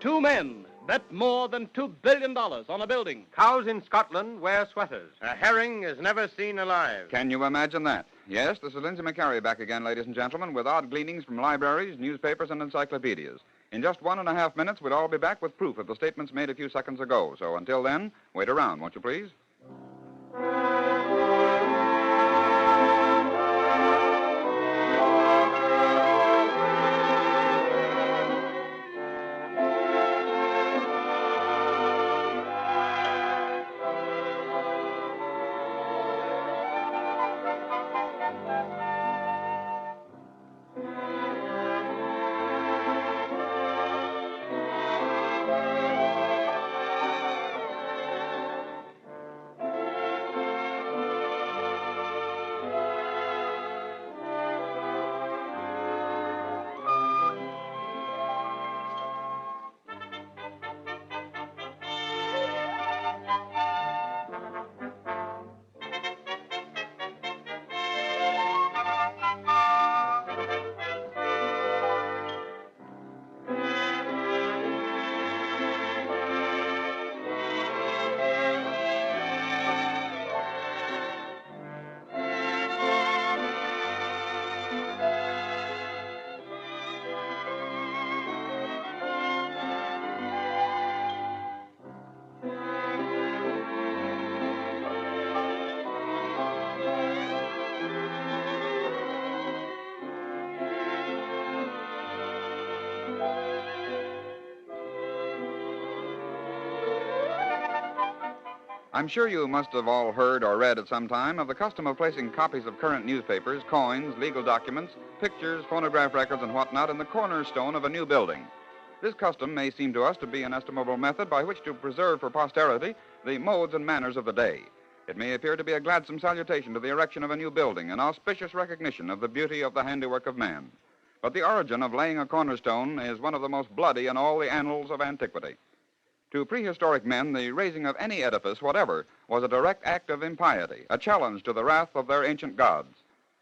Two men bet more than $2 billion on a building. Cows in Scotland wear sweaters. A herring is never seen alive. Can you imagine that? Yes, this is Lindsay McCarry back again, ladies and gentlemen, with odd gleanings from libraries, newspapers, and encyclopedias. In just 1.5 minutes, we'll all be back with proof of the statements made a few seconds ago. So until then, wait around, won't you please? I'm sure you must have all heard or read at some time of the custom of placing copies of current newspapers, coins, legal documents, pictures, phonograph records, and whatnot in the cornerstone of a new building. This custom may seem to us to be an estimable method by which to preserve for posterity the modes and manners of the day. It may appear to be a gladsome salutation to the erection of a new building, an auspicious recognition of the beauty of the handiwork of man. But the origin of laying a cornerstone is one of the most bloody in all the annals of antiquity. To prehistoric men, the raising of any edifice whatever was a direct act of impiety, a challenge to the wrath of their ancient gods.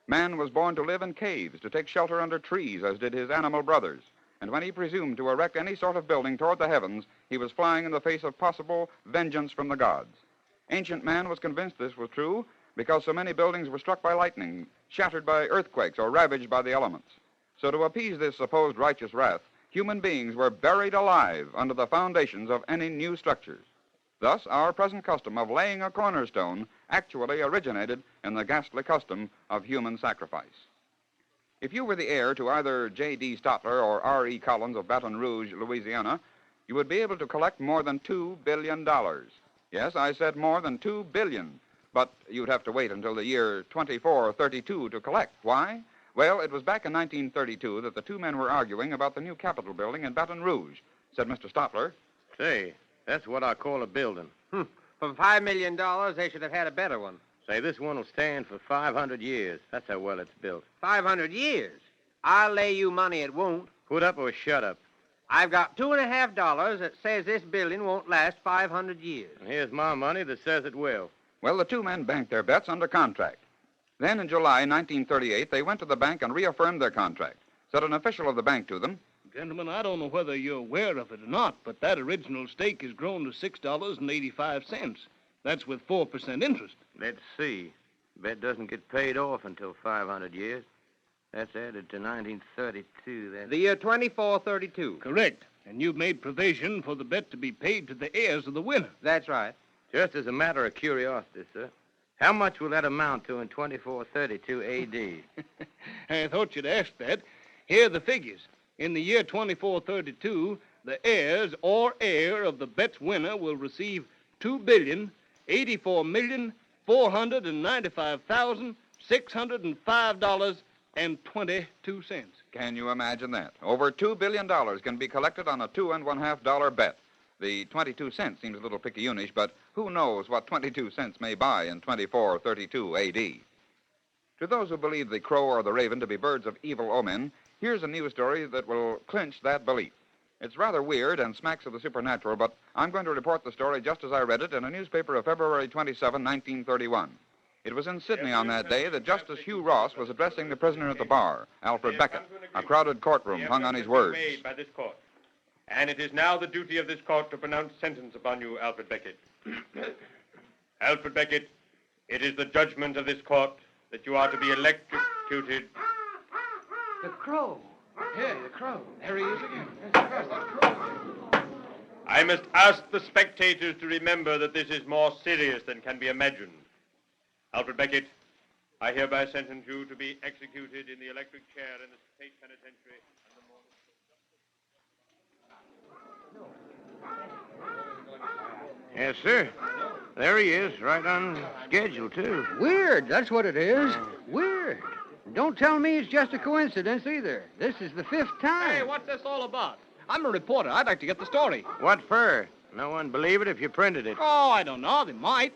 Man was born to live in caves, to take shelter under trees, as did his animal brothers. And when he presumed to erect any sort of building toward the heavens, he was flying in the face of possible vengeance from the gods. Ancient man was convinced this was true because so many buildings were struck by lightning, shattered by earthquakes, or ravaged by the elements. So to appease this supposed righteous wrath, human beings were buried alive under the foundations of any new structures. Thus, our present custom of laying a cornerstone actually originated in the ghastly custom of human sacrifice. If you were the heir to either J.D. Stotler or R.E. Collins of Baton Rouge, Louisiana, you would be able to collect more than $2 billion. Yes, I said more than $2 billion, but you'd have to wait until the year 2432 to collect. Why? Well, it was back in 1932 that the two men were arguing about the new Capitol building in Baton Rouge, said Mr. Stotler. Say, that's what I call a building. For $5 million, they should have had a better one. Say, this one will stand for 500 years. That's how well it's built. 500 years? I'll lay you money it won't. Put up or shut up. I've got $2.50 that says this building won't last 500 years. And here's my money that says it will. Well, the two men banked their bets under contract. Then, in July 1938, they went to the bank and reaffirmed their contract. Said an official of the bank to them, Gentlemen, I don't know whether you're aware of it or not, but that original stake has grown to $6.85. That's with 4% interest. Let's see. Bet doesn't get paid off until 500 years. That's added to 1932, then. The year 2432. Correct. And you've made provision for the bet to be paid to the heirs of the winner. That's right. Just as a matter of curiosity, sir. How much will that amount to in 2432 A.D.? I thought you'd ask that. Here are the figures. In the year 2432, the heirs or heir of the bet's winner will receive $2,084,495,605.22. can you imagine that? Over $2 billion can be collected on a $2.50 bet. The 22 cents seems a little picayunish, but who knows what 22 cents may buy in 2432 A.D. To those who believe the crow or the raven to be birds of evil omen, here's a news story that will clinch that belief. It's rather weird and smacks of the supernatural, but I'm going to report the story just as I read it in a newspaper of February 27, 1931. It was in Sydney on that day that Justice Hugh Ross was addressing the prisoner at the bar, Alfred Beckett. A crowded courtroom hung on his words. Made by this court. And it is now the duty of this court to pronounce sentence upon you, Alfred Beckett. Alfred Beckett, it is the judgment of this court that you are to be electrocuted. The crow. Yeah, the crow. There he is again. I must ask the spectators to remember that this is more serious than can be imagined. Alfred Beckett, I hereby sentence you to be executed in the electric chair in the state penitentiary on the morning. Yes, sir. There he is, right on schedule, too. Weird, that's what it is. Weird. Don't tell me it's just a coincidence either. This is the 5th time. Hey, what's this all about? I'm a reporter. I'd like to get the story. What for? No one believe it if you printed it. Oh, I don't know. They might.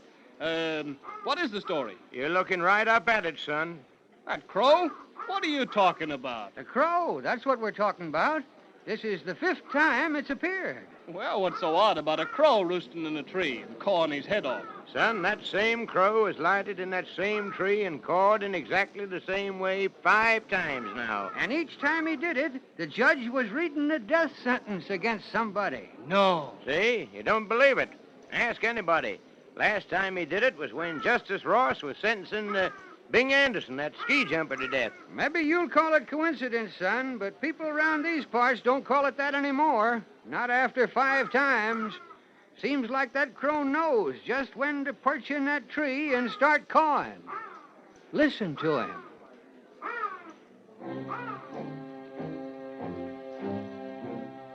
What is the story? You're looking right up at it, son. That crow? What are you talking about? The crow, that's what we're talking about. This is the 5th time it's appeared. Well, what's so odd about a crow roosting in a tree and cawing his head off? Son, that same crow is lighted in that same tree and cawed in exactly the same way 5 times now. And each time he did it, the judge was reading a death sentence against somebody. No. See? You don't believe it. Ask anybody. Last time he did it was when Justice Ross was sentencing Bing Anderson, that ski jumper, to death. Maybe you'll call it coincidence, son, but people around these parts don't call it that anymore. Not after 5 times. Seems like that crow knows just when to perch in that tree and start cawing. Listen to him.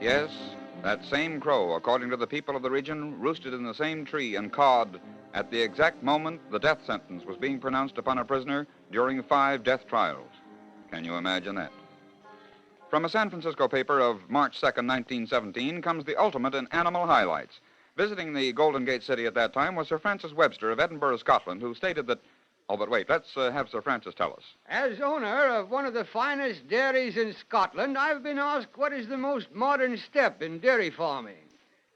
Yes, that same crow, according to the people of the region, roosted in the same tree and cawed at the exact moment the death sentence was being pronounced upon a prisoner during 5 death trials. Can you imagine that? From a San Francisco paper of March 2nd, 1917, comes the ultimate in animal highlights. Visiting the Golden Gate City at that time was Sir Francis Webster of Edinburgh, Scotland, who stated that... Oh, but wait, let's have Sir Francis tell us. As owner of one of the finest dairies in Scotland, I've been asked what is the most modern step in dairy farming.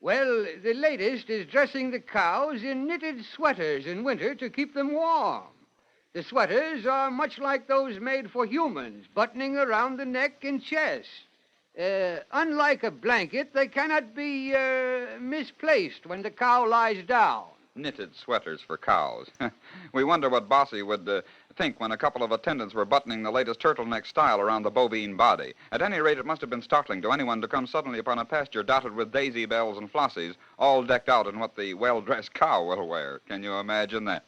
Well, the latest is dressing the cows in knitted sweaters in winter to keep them warm. The sweaters are much like those made for humans, buttoning around the neck and chest. Unlike a blanket, they cannot be misplaced when the cow lies down. Knitted sweaters for cows. We wonder what Bossy would think when a couple of attendants were buttoning the latest turtleneck style around the bovine body. At any rate, it must have been startling to anyone to come suddenly upon a pasture dotted with daisy bells and flossies, all decked out in what the well-dressed cow will wear. Can you imagine that?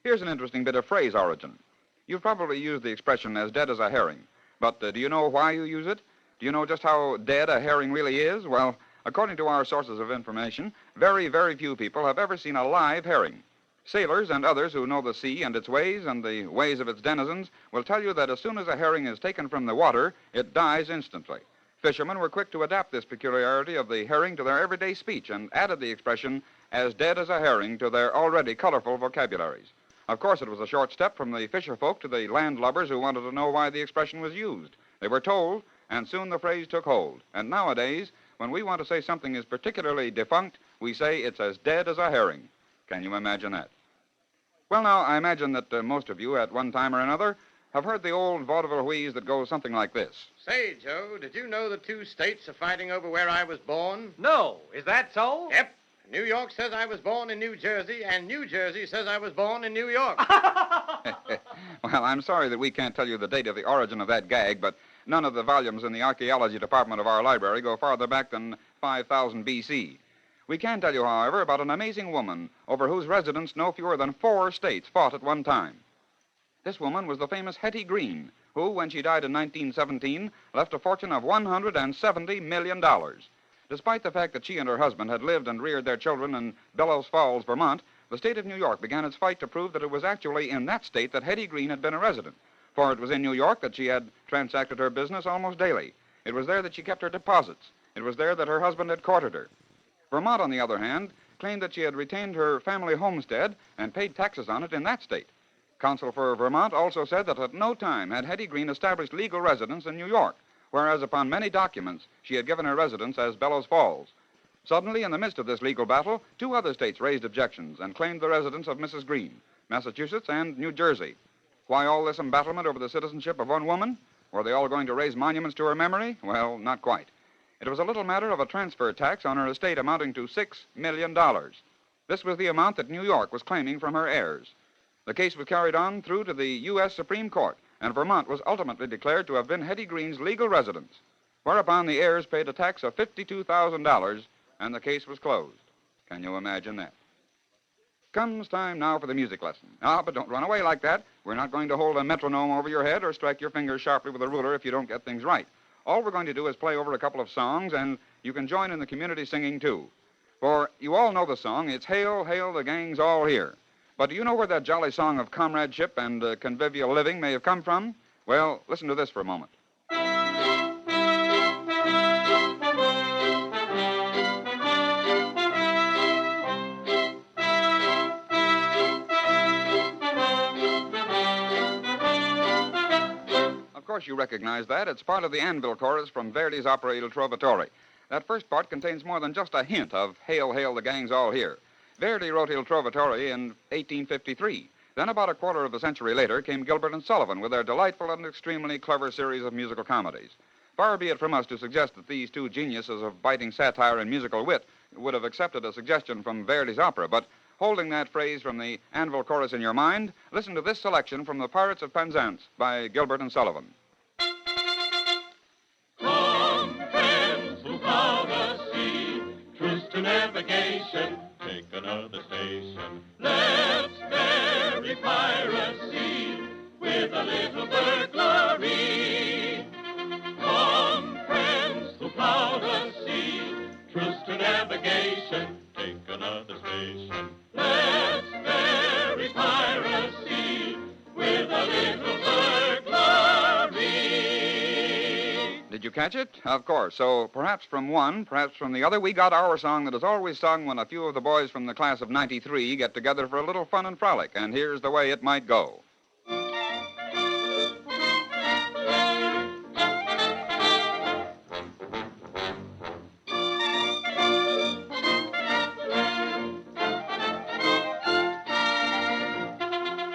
Here's an interesting bit of phrase origin. You've probably used the expression as dead as a herring. But do you know why you use it? Do you know just how dead a herring really is? Well, according to our sources of information, very, very few people have ever seen a live herring. Sailors and others who know the sea and its ways and the ways of its denizens will tell you that as soon as a herring is taken from the water, it dies instantly. Fishermen were quick to adapt this peculiarity of the herring to their everyday speech and added the expression, as dead as a herring, to their already colorful vocabularies. Of course, it was a short step from the fisher folk to the landlubbers who wanted to know why the expression was used. They were told, and soon the phrase took hold. And nowadays, when we want to say something is particularly defunct, we say it's as dead as a herring. Can you imagine that? Well, now, I imagine that most of you, at one time or another, have heard the old vaudeville wheeze that goes something like this. Say, Joe, did you know the 2 states are fighting over where I was born? No, is that so? Yep. New York says I was born in New Jersey, and New Jersey says I was born in New York. Well, I'm sorry that we can't tell you the date of the origin of that gag, but none of the volumes in the archaeology department of our library go farther back than 5000 B.C. We can tell you, however, about an amazing woman over whose residence no fewer than 4 states fought at one time. This woman was the famous Hetty Green, who, when she died in 1917, left a fortune of $170 million. Despite the fact that she and her husband had lived and reared their children in Bellows Falls, Vermont, the state of New York began its fight to prove that it was actually in that state that Hetty Green had been a resident. For it was in New York that she had transacted her business almost daily. It was there that she kept her deposits. It was there that her husband had courted her. Vermont, on the other hand, claimed that she had retained her family homestead and paid taxes on it in that state. Counsel for Vermont also said that at no time had Hetty Green established legal residence in New York, whereas upon many documents she had given her residence as Bellows Falls. Suddenly, in the midst of this legal battle, 2 other states raised objections and claimed the residence of Mrs. Green, Massachusetts and New Jersey. Why all this embattlement over the citizenship of one woman? Were they all going to raise monuments to her memory? Well, not quite. It was a little matter of a transfer tax on her estate amounting to $6 million. This was the amount that New York was claiming from her heirs. The case was carried on through to the U.S. Supreme Court, and Vermont was ultimately declared to have been Hetty Green's legal residence, whereupon the heirs paid a tax of $52,000, and the case was closed. Can you imagine that? Comes time now for the music lesson. But don't run away like that. We're not going to hold a metronome over your head or strike your fingers sharply with a ruler if you don't get things right. All we're going to do is play over a couple of songs, and you can join in the community singing, too. For you all know the song. It's Hail, Hail, the Gang's All Here. But do you know where that jolly song of comradeship and convivial living may have come from? Well, listen to this for a moment. Of course, you recognize that. It's part of the Anvil chorus from Verdi's opera Il Trovatore. That first part contains more than just a hint of Hail, Hail, the Gang's All Here. Verdi wrote Il Trovatore in 1853. Then about a quarter of a century later came Gilbert and Sullivan with their delightful and extremely clever series of musical comedies. Far be it from us to suggest that these two geniuses of biting satire and musical wit would have accepted a suggestion from Verdi's opera, but holding that phrase from the Anvil chorus in your mind, listen to this selection from The Pirates of Penzance by Gilbert and Sullivan. Come, friends who plow the sea, truce to navigation, take another station. Let's bury piracy with a little burglary. Come, friends who plow the sea, truce to navigation, take another station. Let's bury piracy with a little burglary. Did you catch it? Of course. So perhaps from one, perhaps from the other, we got our song that is always sung when a few of the boys from the class of '93 get together for a little fun and frolic. And here's the way it might go.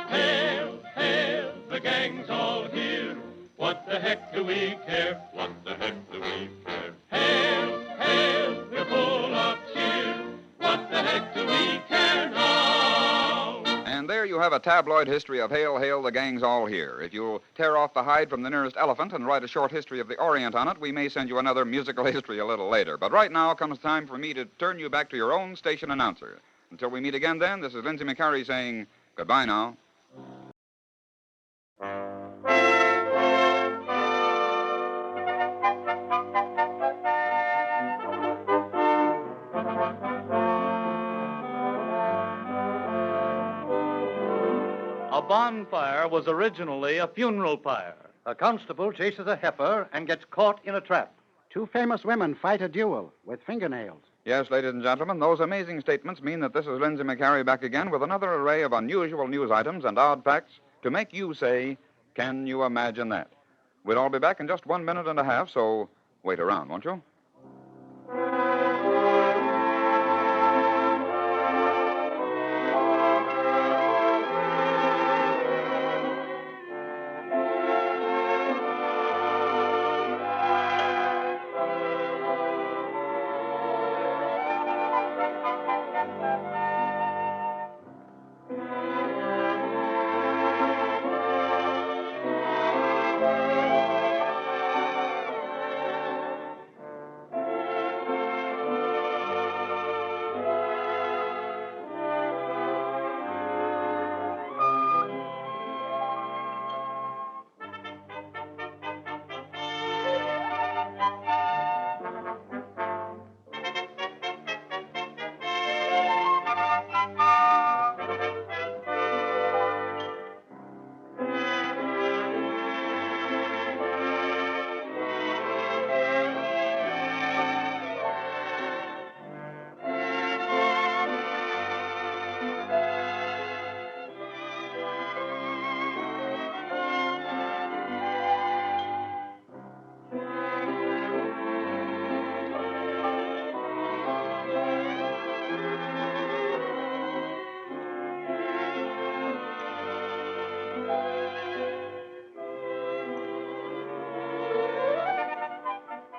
Hail, hail, the gang's all here. What the heck do we care? What the heck do we care? Hail, hail, we're full of cheer. What the heck do we care now? And there you have a tabloid history of Hail, Hail, the Gang's All Here. If you'll tear off the hide from the nearest elephant and write a short history of the Orient on it, we may send you another musical history a little later. But right now comes time for me to turn you back to your own station announcer. Until we meet again then, this is Lindsay McCarry saying goodbye now. A bonfire was originally a funeral pyre. A constable chases a heifer and gets caught in a trap. Two famous women fight a duel with fingernails. Yes, ladies and gentlemen, those amazing statements mean that this is Lindsay McCarry back again with another array of unusual news items and odd facts to make you say, can you imagine that? We'll all be back in just 1 minute and a half, so wait around, won't you?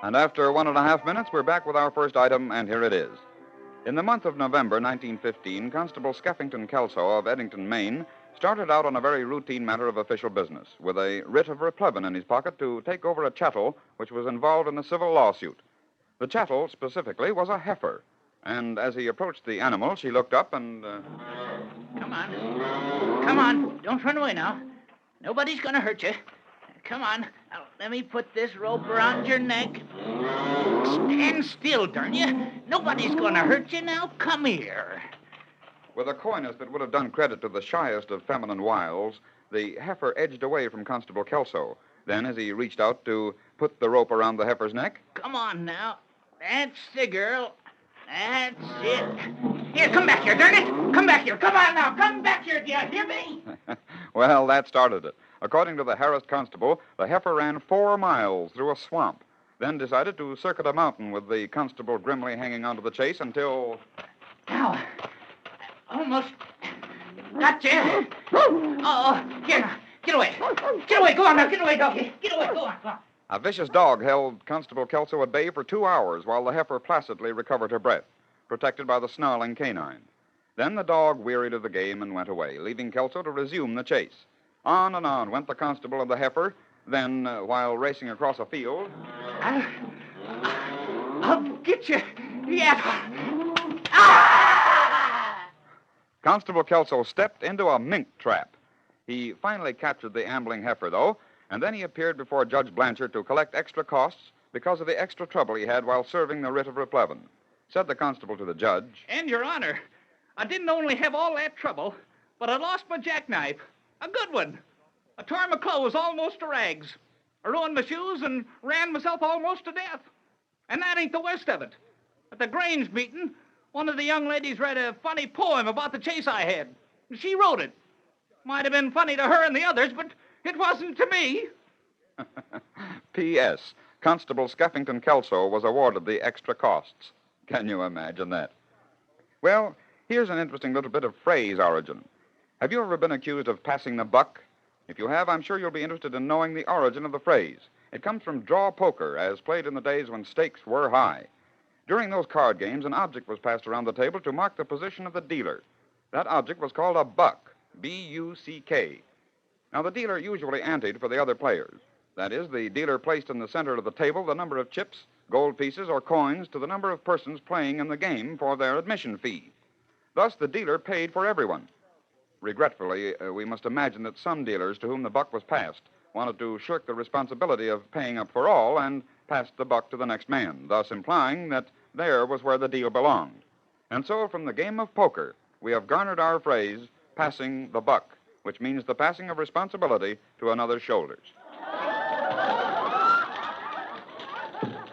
And after 1.5 minutes, we're back with our first item, and here it is. In the month of November 1915, Constable Skeffington Kelso of Eddington, Maine, started out on a very routine matter of official business, with a writ of replevin in his pocket to take over a chattel which was involved in a civil lawsuit. The chattel, specifically, was a heifer, and as he approached the animal, she looked up and... Come on. Come on. Don't run away now. Nobody's going to hurt you. Come on. Now, let me put this rope around your neck. Stand still, darn you. Nobody's going to hurt you now. Come here. With a coyness that would have done credit to the shyest of feminine wiles, the heifer edged away from Constable Kelso. Then, as he reached out to put the rope around the heifer's neck... Come on now. That's the girl. That's it. Here, come back here, darn it. Come back here. Come on now. Come back here. Do you hear me? Well, that started it. According to the harassed constable, the heifer ran 4 miles through a swamp, then decided to circuit a mountain with the constable grimly hanging on to the chase until... Now, almost got you. Oh, here now. Get away. Get away. Go on now. Get away, doggy. Get away. Go on. Go on. A vicious dog held Constable Kelso at bay for 2 hours while the heifer placidly recovered her breath, protected by the snarling canine. Then the dog wearied of the game and went away, leaving Kelso to resume the chase. On and on went the constable and the heifer. Then, while racing across a field... I'll get you yet. Ah! Constable Kelso stepped into a mink trap. He finally captured the ambling heifer, though, and then he appeared before Judge Blanchard to collect extra costs because of the extra trouble he had while serving the writ of replevin. Said the constable to the judge... And, Your Honor, I didn't only have all that trouble, but I lost my jackknife. A good one. I tore my clothes almost to rags. I ruined my shoes and ran myself almost to death. And that ain't the worst of it. At the Grange meeting, one of the young ladies read a funny poem about the chase I had. She wrote it. Might have been funny to her and the others, but it wasn't to me. P.S. Constable Skeffington Kelso was awarded the extra costs. Can you imagine that? Well, here's an interesting little bit of phrase origin. Have you ever been accused of passing the buck? If you have, I'm sure you'll be interested in knowing the origin of the phrase. It comes from draw poker, as played in the days when stakes were high. During those card games, an object was passed around the table to mark the position of the dealer. That object was called a buck, B-U-C-K. Now, the dealer usually anteed for the other players. That is, the dealer placed in the center of the table the number of chips, gold pieces, or coins to the number of persons playing in the game for their admission fee. Thus, the dealer paid for everyone. Regretfully, we must imagine that some dealers to whom the buck was passed wanted to shirk the responsibility of paying up for all and passed the buck to the next man, thus implying that there was where the deal belonged. And so, from the game of poker, we have garnered our phrase, passing the buck, which means the passing of responsibility to another's shoulders.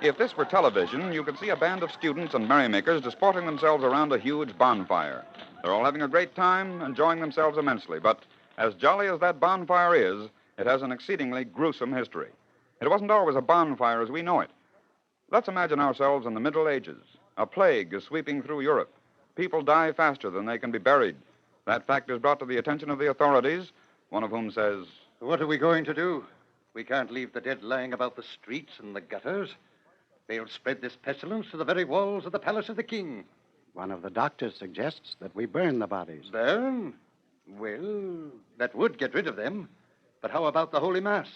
If this were television, you could see a band of students and merrymakers disporting themselves around a huge bonfire. They're all having a great time, enjoying themselves immensely. But as jolly as that bonfire is, it has an exceedingly gruesome history. It wasn't always a bonfire as we know it. Let's imagine ourselves in the Middle Ages. A plague is sweeping through Europe. People die faster than they can be buried. That fact is brought to the attention of the authorities, one of whom says, What are we going to do? We can't leave the dead lying about the streets and the gutters. They'll spread this pestilence to the very walls of the palace of the king. One of the doctors suggests that we burn the bodies. Burn? Well, that would get rid of them. But how about the Holy Mass?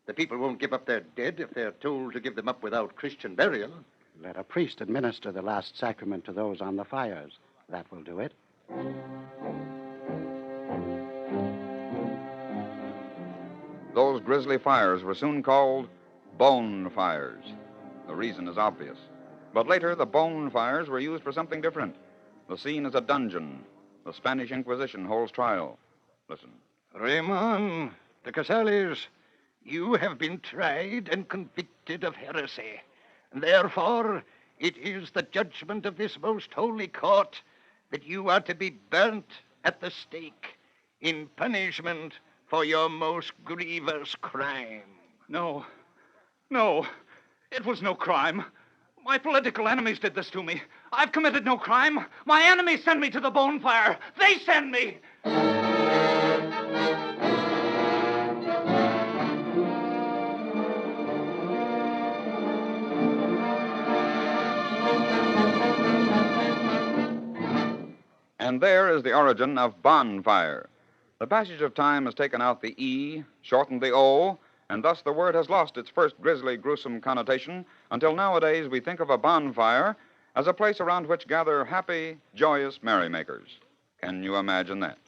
The people won't give up their dead if they're told to give them up without Christian burial. Let a priest administer the last sacrament to those on the fires. That will do it. Those grisly fires were soon called bone fires. The reason is obvious. But later, the bone fires were used for something different. The scene is a dungeon. The Spanish Inquisition holds trial. Listen. Raymond de Casales, you have been tried and convicted of heresy. Therefore, it is the judgment of this most holy court that you are to be burnt at the stake in punishment for your most grievous crime. No. It was no crime. My political enemies did this to me. I've committed no crime. My enemies send me to the bonfire. They send me. And there is the origin of bonfire. The passage of time has taken out the E, shortened the O, and thus the word has lost its first grisly, gruesome connotation until nowadays we think of a bonfire as a place around which gather happy, joyous merrymakers. Can you imagine that?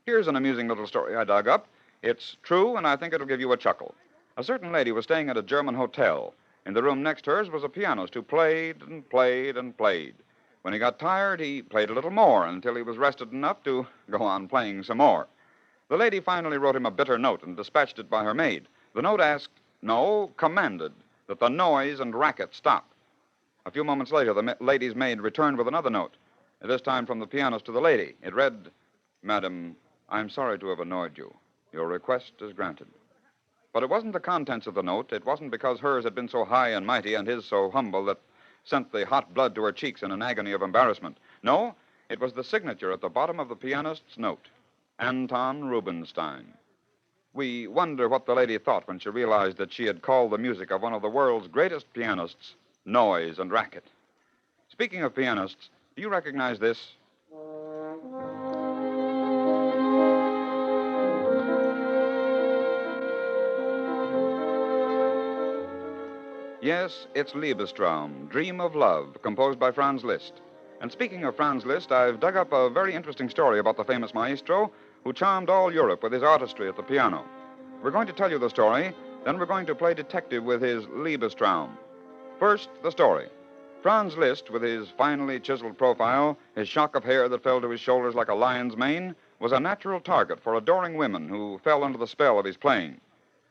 Here's an amusing little story I dug up. It's true, and I think it'll give you a chuckle. A certain lady was staying at a German hotel. In the room next to hers was a pianist who played and played and played. When he got tired, he played a little more until he was rested enough to go on playing some more. The lady finally wrote him a bitter note and dispatched it by her maid. The note asked, no, commanded, that the noise and racket stop. A few moments later, the lady's maid returned with another note, this time from the pianist to the lady. It read, Madam, I'm sorry to have annoyed you. Your request is granted. But it wasn't the contents of the note. It wasn't because hers had been so high and mighty and his so humble that sent the hot blood to her cheeks in an agony of embarrassment. No, it was the signature at the bottom of the pianist's note, Anton Rubinstein. We wonder what the lady thought when she realized that she had called the music of one of the world's greatest pianists noise and racket. Speaking of pianists, do you recognize this? Yes, it's Liebestraum, Dream of Love, composed by Franz Liszt. And speaking of Franz Liszt, I've dug up a very interesting story about the famous maestro who charmed all Europe with his artistry at the piano. We're going to tell you the story, then we're going to play detective with his Liebestraum. First, the story. Franz Liszt, with his finely chiseled profile, his shock of hair that fell to his shoulders like a lion's mane, was a natural target for adoring women who fell under the spell of his playing.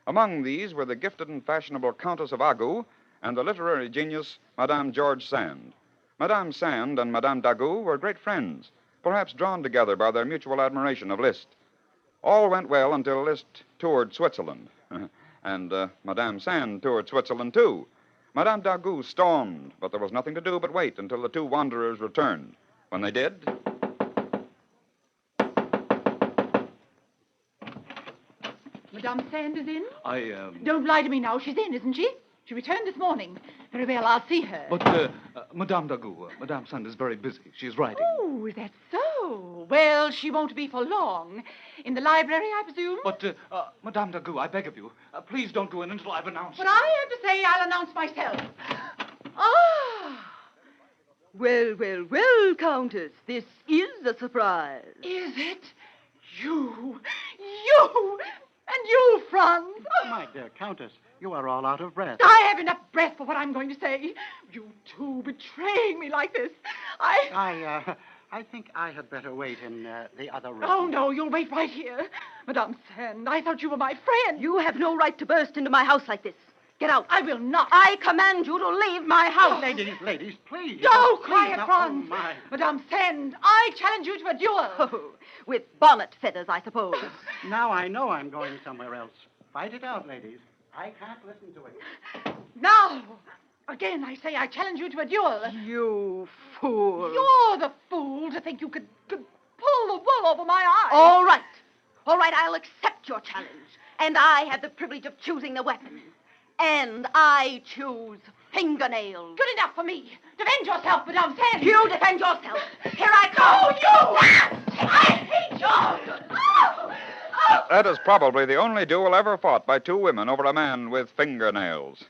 Among these were the gifted and fashionable Countess of Agoult and the literary genius, Madame George Sand. Madame Sand and Madame d'Agoult were great friends, perhaps drawn together by their mutual admiration of Liszt. All went well until Liszt toured Switzerland, and Madame Sand toured Switzerland, too. Madame d'Agoult stormed, but there was nothing to do but wait until the two wanderers returned. When they did... Madame Sand is in? I, Don't lie to me now. She's in, isn't she? She returned this morning. Very well, I'll see her. But, Madame d'Agoult, Madame Sand is very busy. She's writing. Oh, is that so? Well, she won't be for long. In the library, I presume? But, Madame d'Agoult, I beg of you, please don't go in until I've announced. What I have to say, I'll announce myself. Ah! Well, well, well, Countess. This is a surprise. Is it? You! And you, Franz! My dear Countess, you are all out of breath. I have enough breath for what I'm going to say. You two betraying me like this. I think I had better wait in the other room. Oh, no, you'll wait right here. Madame Sand, I thought you were my friend. You have no right to burst into my house like this. Get out. I will not. I command you to leave my house. Ladies, please. No, Please, quiet, now, Franz. oh, my. Madame Sand, I challenge you to a duel. Oh, with bonnet feathers, I suppose. Now I know I'm going somewhere else. Fight it out, ladies. I can't listen to it. Now, again, I say I challenge you to a duel. You fool. You're the fool to think you could pull the wool over my eyes. All right. All right, I'll accept your challenge. And I have the privilege of choosing the weapon. And I choose fingernails. Good enough for me. Defend yourself, Madame Sand. You defend yourself. Here I come. You! I hate you! That is probably the only duel ever fought by two women over a man with fingernails.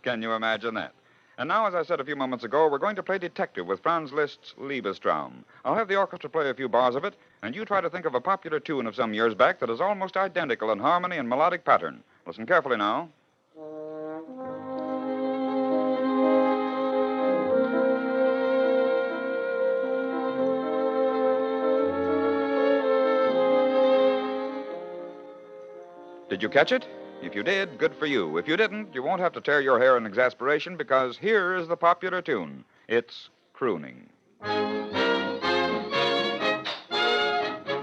Can you imagine that? And now, as I said a few moments ago, we're going to play detective with Franz Liszt's Liebestraum. I'll have the orchestra play a few bars of it, and you try to think of a popular tune of some years back that is almost identical in harmony and melodic pattern. Listen carefully now. Did you catch it? If you did, good for you. If you didn't, you won't have to tear your hair in exasperation because here is the popular tune. It's crooning.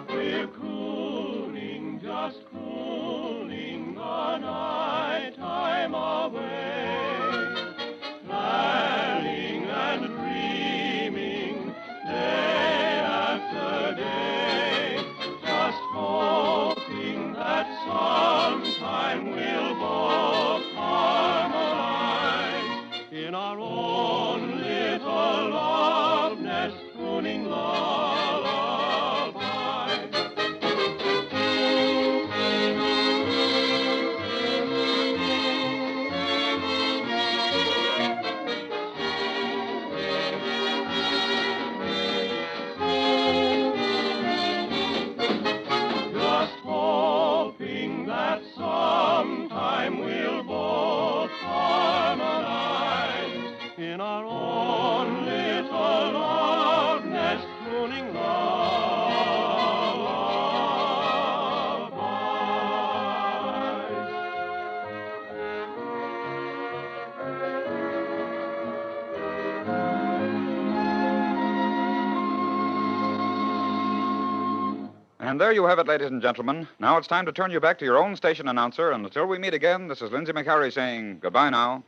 We're crooning, just crooning the night time away, planning and dreaming day after day, just hoping that sometime we'll both harmonize in our own little love nest. And there you have it, ladies and gentlemen. Now it's time to turn you back to your own station announcer, and until we meet again, this is Lindsay McHarry saying goodbye now.